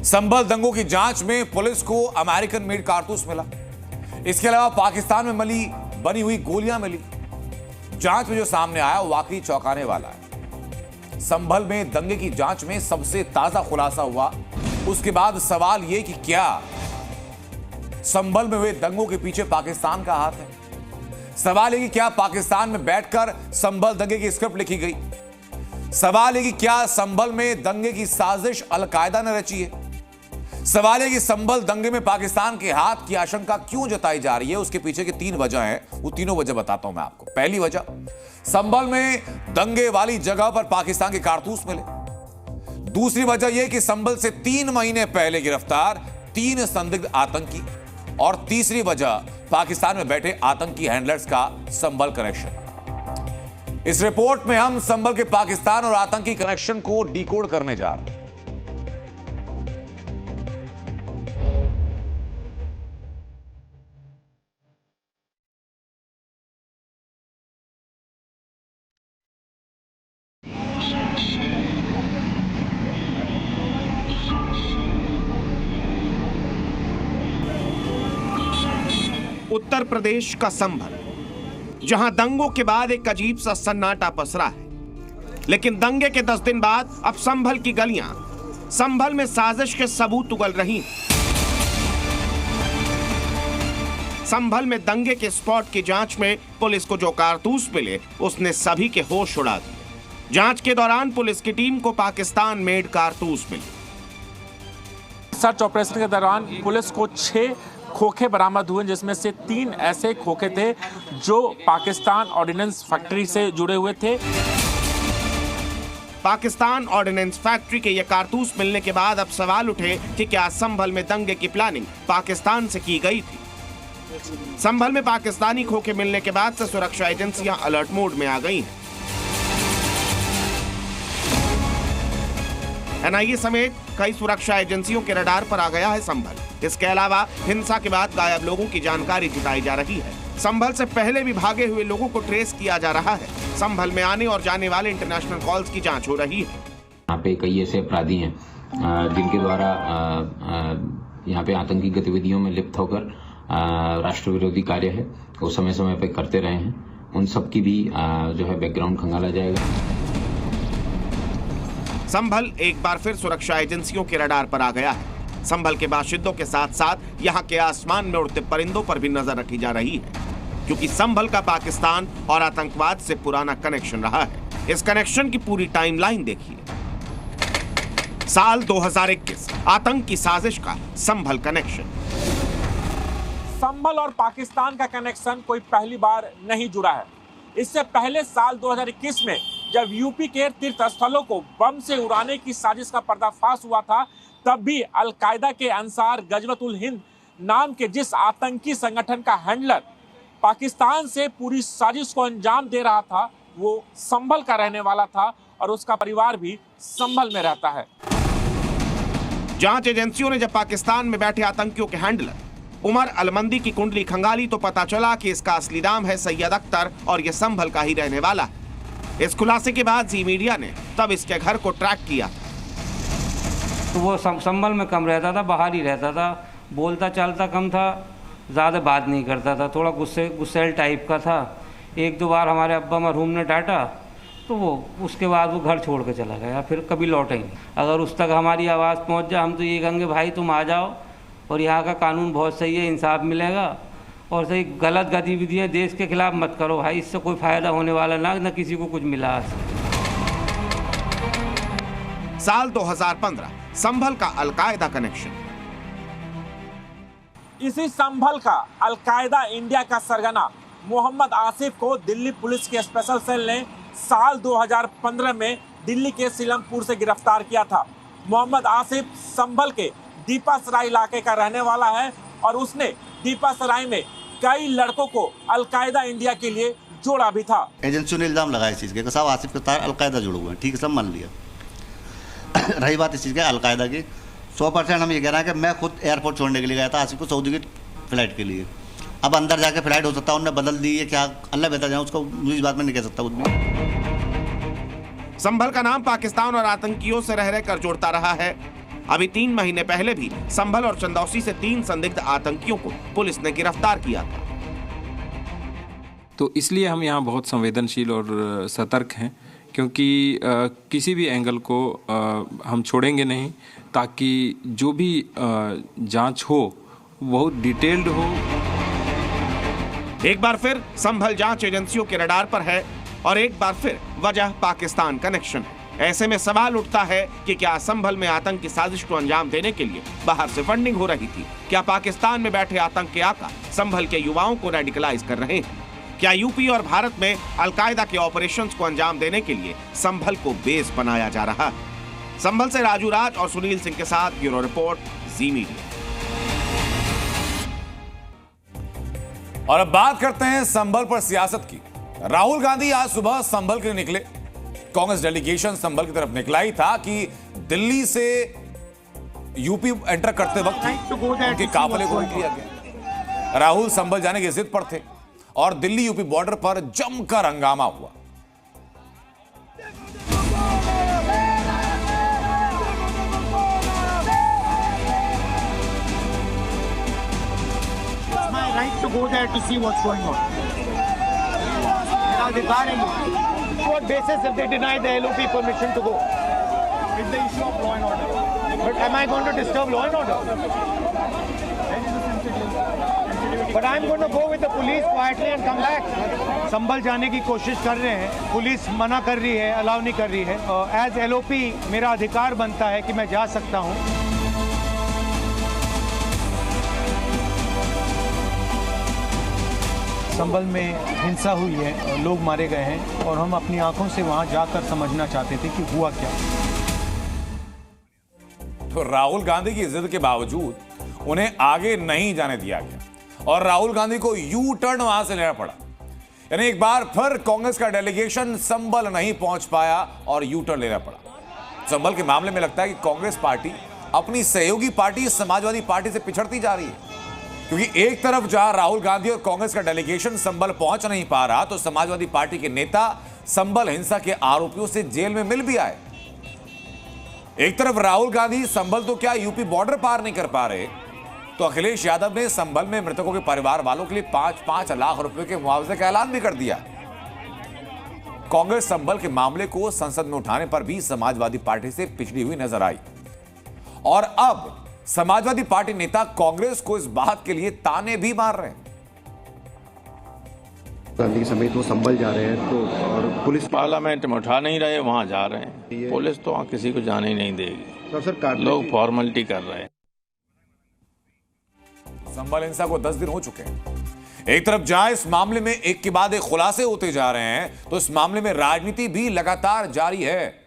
संभल दंगों की जांच में पुलिस को अमेरिकन मेड कारतूस मिला। इसके अलावा पाकिस्तान में बनी हुई गोलियां मिली। जांच में जो सामने आया वो वाकई चौंकाने वाला है। संभल में दंगे की जांच में सबसे ताजा खुलासा हुआ। उसके बाद सवाल यह कि क्या संभल में हुए दंगों के पीछे पाकिस्तान का हाथ है? सवाल है कि क्या पाकिस्तान में बैठकर संभल दंगे की स्क्रिप्ट लिखी गई? सवाल है कि क्या संभल में दंगे की साजिश अलकायदा ने रची है? सवाल है कि संभल दंगे में पाकिस्तान के हाथ की आशंका क्यों जताई जा रही है? उसके पीछे की 3 वजह हैं, वो तीनों वजह बताता हूं मैं आपको। पहली वजह, संभल में दंगे वाली जगह पर पाकिस्तान के कारतूस मिले। दूसरी वजह यह कि संभल से 3 महीने पहले गिरफ्तार 3 संदिग्ध आतंकी। और तीसरी वजह, पाकिस्तान में बैठे आतंकी हैंडलर्स का संभल कनेक्शन। इस रिपोर्ट में हम संभल के पाकिस्तान और आतंकी कनेक्शन को डिकोड करने जा रहे हैं। उत्तर प्रदेश का संभल, जहां दंगों के बाद एक अजीब सा सन्नाटा पसरा है। लेकिन दंगे के 10 दिन बाद अब संभल की गलियां संभल में साजिश के सबूत उगल रही हैं। संभल में दंगे के स्पॉट की जांच में पुलिस को जो कारतूस मिले उसने सभी के होश उड़ा दिए। जांच के दौरान पुलिस की टीम को पाकिस्तान मेड कारतूस मिले। सर्च ऑपरेशन के दौरान पुलिस को 6 खोखे बरामद हुए, जिसमें से 3 ऐसे खोखे थे जो पाकिस्तान ऑर्डिनेंस फैक्ट्री से जुड़े हुए थे। पाकिस्तान ऑर्डिनेंस फैक्ट्री के ये कारतूस मिलने के बाद अब सवाल उठे कि क्या संभल में दंगे की प्लानिंग पाकिस्तान से की गई थी। संभल में पाकिस्तानी खोखे मिलने के बाद से सुरक्षा एजेंसियां अलर्ट मोड में आ गई हैं। एनआईए समेत कई सुरक्षा एजेंसियों के रडार पर आ गया है संभल। इसके अलावा हिंसा के बाद गायब लोगों की जानकारी जुटाई जा रही है। संभल से पहले भी भागे हुए लोगों को ट्रेस किया जा रहा है। संभल में आने और जाने वाले इंटरनेशनल कॉल्स की जांच हो रही है। यहाँ पे कई ऐसे अपराधी हैं जिनके द्वारा यहाँ पे आतंकी गतिविधियों में लिप्त होकर राष्ट्र विरोधी कार्य है वो समय समय पे करते रहे हैं। उन सब की भी जो है बैकग्राउंड खंगाला जाएगा। संभल एक बार फिर सुरक्षा एजेंसियों के रडार पर आ गया है। संभल के बाशिंदों के साथ साथ यहाँ के आसमान में उड़ते परिंदों पर भी नजर रखी जा रही है, क्योंकि संभल का पाकिस्तान और आतंकवाद से पुराना कनेक्शन रहा है। इस कनेक्शन की पूरी टाइमलाइन देखिए। साल 2021, आतंक की साजिश का संभल कनेक्शन। संभल और पाकिस्तान का कनेक्शन कोई पहली बार नहीं जुड़ा है। इससे पहले साल 2021 में जब यूपी के तीर्थ स्थलों को बम से उड़ाने की साजिश का पर्दाफाश हुआ था, तब भी अलकायदा के अंसार गजवतुल हिंद नाम के जिस आतंकी संगठन का हैंडलर पाकिस्तान से पूरी साजिश को अंजाम दे रहा था, वो संभल का रहने वाला था और उसका परिवार भी संभल में रहता है। जांच एजेंसियों ने जब पाकिस्तान में बैठे आतंकियों के हैंडलर उमर अलमंदी की कुंडली खंगाली तो पता चला कि इसका असली नाम है सैयद अख्तर और ये संभल का ही रहने वाला है। इस खुलासे के बाद जी मीडिया ने तब इसके घर को ट्रैक किया। तो वो संभल में कम रहता था, बाहर ही रहता था, बोलता चालता कम था, ज़्यादा बात नहीं करता था, थोड़ा गुस्सेल टाइप का था। 1-2 बार हमारे अब्बा मरहूम ने डांटा तो वो उसके बाद वो घर छोड़ के चला गया, फिर कभी लौटा ही नहीं। अगर उस तक हमारी आवाज़ पहुंच जाए हम तो ये कहेंगे भाई तुम आ जाओ और यहाँ का कानून बहुत सही है, इंसाफ मिलेगा और सही गलत गतिविधियाँ देश के खिलाफ मत करो भाई, इससे कोई फ़ायदा होने वाला ना किसी को कुछ मिला। साल 2015, संभल का अलकायदा कनेक्शन। इसी संभल का अलकायदा इंडिया का सरगना मोहम्मद आसिफ को दिल्ली पुलिस की स्पेशल सेल ने साल 2015 में दिल्ली के सीलमपुर से गिरफ्तार किया था। मोहम्मद आसिफ संभल के दीपासराय इलाके का रहने वाला है और उसने दीपासराय में कई लड़कों को अलकायदा इंडिया के लिए जोड़ा भी था। एजेंसियों ने इल्जाम लगाया इस चीज़ के साहब आसिफ के तार अलकायदा जुड़े हुए हैं, ठीक है सब मान लिया। रही बात इस चीज़ का अलकायदा की, 100% हम ये कह रहे हैं कि मैं खुद एयरपोर्ट छोड़ने के लिए गया था आसिफ को सऊदी की फ़्लाइट के लिए। अब अंदर जाके फ़्लाइट हो सकता है उन्होंने बदल दी है क्या, अल्लाह बेहतर जाए, उसको इस बात में नहीं कह सकता कुछ भी। संभल का नाम पाकिस्तान और आतंकियों से रह रहकर जोड़ता रहा है। अभी 3 महीने पहले भी संभल और चंदौसी से 3 संदिग्ध आतंकियों को पुलिस ने गिरफ्तार किया था। तो इसलिए हम यहाँ बहुत संवेदनशील और सतर्क हैं, क्योंकि किसी भी एंगल को हम छोड़ेंगे नहीं, ताकि जो भी जांच हो बहुत डिटेल्ड हो। एक बार फिर संभल जांच एजेंसियों के रडार पर है और एक बार फिर वजह पाकिस्तान कनेक्शन है। ऐसे में सवाल उठता है कि क्या संभल में आतंक की साजिश को अंजाम देने के लिए बाहर से फंडिंग हो रही थी? क्या पाकिस्तान में बैठे आतंक के आका संभल के युवाओं को रेडिकलाइज कर रहे हैं? क्या यूपी और भारत में अलकायदा के ऑपरेशंस को अंजाम देने के लिए संभल को बेस बनाया जा रहा है? संभल से राजू राज और सुनील सिंह के साथ ब्यूरो रिपोर्ट, जी मीडिया। और अब बात करते हैं संभल पर सियासत की। राहुल गांधी आज सुबह संभल के लिए निकले। कांग्रेस डेलीगेशन संभल की तरफ निकला ही था कि दिल्ली से यूपी एंटर करते वक्त उनके काफिले को रोक लिया गया। राहुल संभल जाने की जिद पर थे और दिल्ली यूपी बॉर्डर पर जमकर हंगामा हुआ। Right to go there to see what's going on. What basis if they deny the LOP permission to go? It's the issue of law and order. But am I going to disturb law and order? But I'm going to go with the police quietly and come back. संभल जाने की कोशिश कर रहे हैं, police मना कर रही है, अलाउ नहीं कर रही है। एज LOP मेरा अधिकार बनता है कि मैं जा सकता हूं। संभल में हिंसा हुई है, लोग मारे गए हैं और हम अपनी आंखों से वहां जाकर समझना चाहते थे कि हुआ क्या। तो राहुल गांधी की जिद के बावजूद उन्हें आगे नहीं जाने दिया गया और राहुल गांधी को यू टर्न वहां से लेना पड़ा। यानी एक बार फिर कांग्रेस का डेलीगेशन संभल नहीं पहुंच पाया और यू टर्न लेना पड़ा। संभल के मामले में लगता है कि कांग्रेस पार्टी अपनी सहयोगी पार्टी समाजवादी पार्टी से पिछड़ती जा रही है, क्योंकि एक तरफ जहां राहुल गांधी और कांग्रेस का डेलीगेशन संभल पहुंच नहीं पा रहा, तो समाजवादी पार्टी के नेता संभल हिंसा के आरोपियों से जेल में मिल भी आए। एक तरफ राहुल गांधी संभल तो क्या यूपी बॉर्डर पार नहीं कर पा रहे, तो अखिलेश यादव ने संभल में मृतकों के परिवार वालों के लिए 5-5 लाख रुपए के मुआवजे का ऐलान भी कर दिया। कांग्रेस संभल के मामले को संसद में उठाने पर भी समाजवादी पार्टी से पिछड़ी हुई नजर आई और अब समाजवादी पार्टी नेता कांग्रेस को इस बात के लिए ताने भी मार रहे हैं। गांधी समेत वो संभल जा रहे हैं, तो और पुलिस पार्लियामेंट में उठा नहीं रहे, वहां जा रहे हैं। पुलिस तो वहां किसी को जाने ही नहीं देगी। सर लोग फॉर्मेलिटी कर रहे हैं। संभल हिंसा को 10 दिन हो चुके हैं। एक तरफ जहां इस मामले में एक के बाद एक खुलासे होते जा रहे हैं, तो इस मामले में राजनीति भी लगातार जारी है।